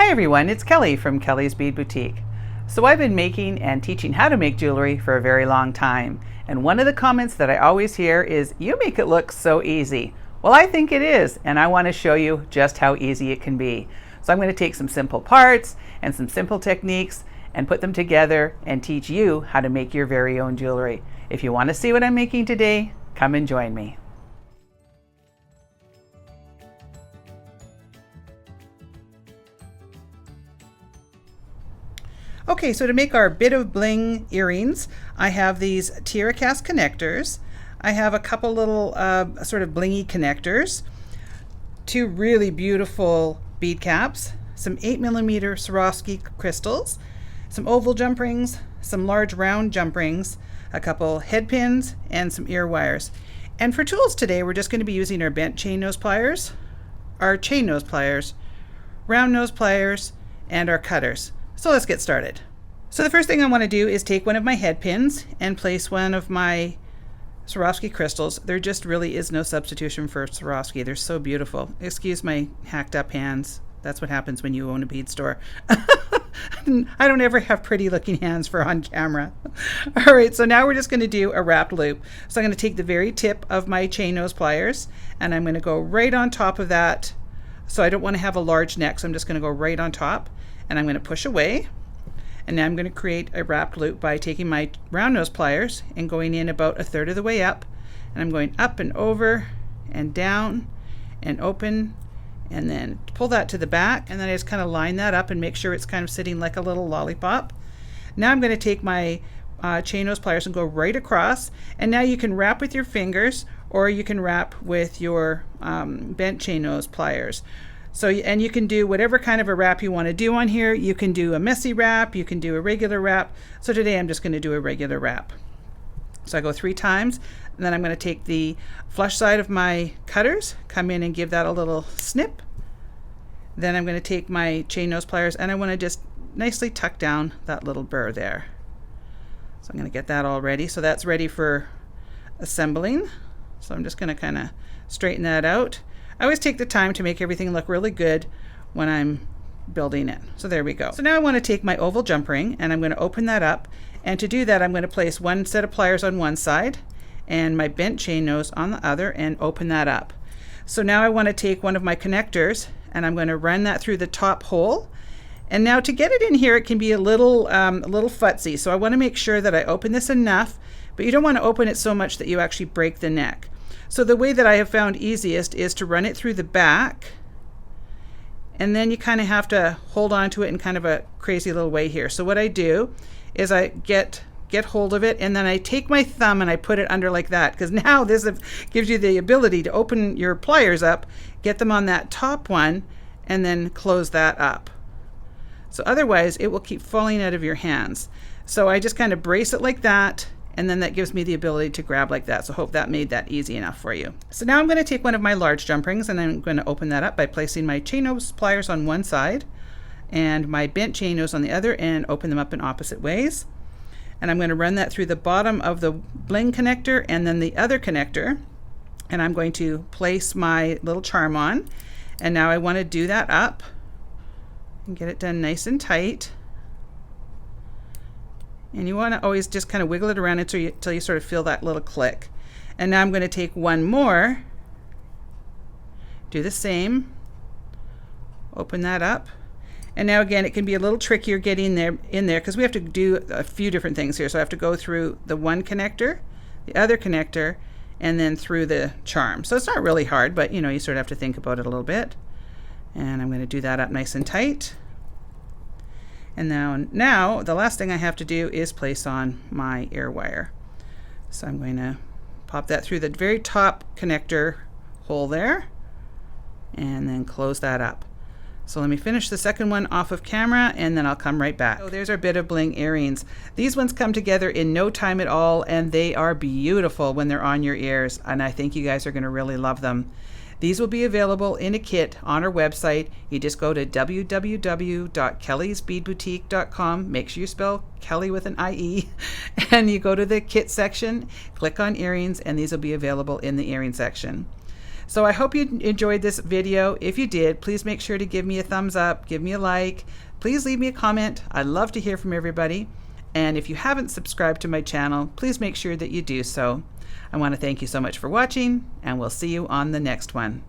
Hi everyone, it's Kelly from Kellie's Bead Boutique. So I've been making and teaching how to make jewelry for a very long time. And one of the comments that I always hear is, you make it look so easy. Well, I think it is, and I want to show you just how easy it can be. So I'm going to take some simple parts and some simple techniques and put them together and teach you how to make your very own jewelry. If you want to see what I'm making today, come and join me. Okay, so to make our bit of bling earrings, I have these tiara cast connectors. I have a couple little sort of blingy connectors, two really beautiful bead caps, some 8mm Swarovski crystals, some oval jump rings, some large round jump rings, a couple head pins, and some ear wires. And for tools today, we're just going to be using our bent chain nose pliers, our chain nose pliers, round nose pliers, and our cutters. So let's get started. So the first thing I want to do is take one of my head pins and place one of my Swarovski crystals. There just really is no substitution for Swarovski. They're so beautiful. Excuse my hacked up hands. That's what happens when you own a bead store. I don't ever have pretty looking hands for on camera. All right, so now we're just going to do a wrapped loop. So I'm going to take the very tip of my chain nose pliers and I'm going to go right on top of that. So I don't want to have a large neck, so I'm just going to go right on top. And I'm going to push away, and now I'm going to create a wrapped loop by taking my round nose pliers and going in about a third of the way up, and I'm going up and over and down and open, and then pull that to the back, and then I just kind of line that up and make sure it's kind of sitting like a little lollipop. Now I'm going to take my chain nose pliers and go right across, and now you can wrap with your fingers or you can wrap with your bent chain nose pliers. So, and you can do whatever kind of a wrap you want to do on here. You can do a messy wrap, you can do a regular wrap. So today I'm just going to do a regular wrap. So I go 3 times, and then I'm going to take the flush side of my cutters, come in and give that a little snip. Then I'm going to take my chain nose pliers and I want to just nicely tuck down that little burr there. So I'm going to get that all ready. So that's ready for assembling. So I'm just going to kind of straighten that out. I always take the time to make everything look really good when I'm building it. So there we go. So now I want to take my oval jump ring and I'm going to open that up. And to do that, I'm going to place one set of pliers on one side and my bent chain nose on the other and open that up. So now I want to take one of my connectors and I'm going to run that through the top hole. And now to get it in here, it can be a little futzy. So I want to make sure that I open this enough, but you don't want to open it so much that you actually break the neck. So the way that I have found easiest is to run it through the back, and then you kind of have to hold on to it in kind of a crazy little way here. So what I do is I get hold of it, and then I take my thumb and I put it under like that, because now this gives you the ability to open your pliers up, get them on that top one, and then close that up. So otherwise it will keep falling out of your hands. So I just kind of brace it like that, and then that gives me the ability to grab like that. So hope that made that easy enough for you. So now I'm going to take one of my large jump rings and I'm going to open that up by placing my chain nose pliers on one side and my bent chain nose on the other, and open them up in opposite ways. And I'm going to run that through the bottom of the bling connector and then the other connector. And I'm going to place my little charm on. And now I want to do that up and get it done nice and tight. And you want to always just kind of wiggle it around until you sort of feel that little click. And now I'm going to take one more, do the same, open that up. And now again, it can be a little trickier getting in there because we have to do a few different things here. So I have to go through the one connector, the other connector, and then through the charm. So it's not really hard, but you know, you sort of have to think about it a little bit. And I'm going to do that up nice and tight. And now the last thing I have to do is place on my ear wire. So I'm going to pop that through the very top connector hole there and then close that up. So let me finish the second one off of camera and then I'll come right back. So there's our bit of bling earrings. These ones come together in no time at all, and they are beautiful when they're on your ears, and I think you guys are going to really love them. These will be available in a kit on our website. You just go to www.kellysbeadboutique.com. Make sure you spell Kelly with an IE. And you go to the kit section, click on earrings, and these will be available in the earring section. So I hope you enjoyed this video. If you did, please make sure to give me a thumbs up, give me a like. Please leave me a comment. I love to hear from everybody. And if you haven't subscribed to my channel, please make sure that you do so. I want to thank you so much for watching, and we'll see you on the next one.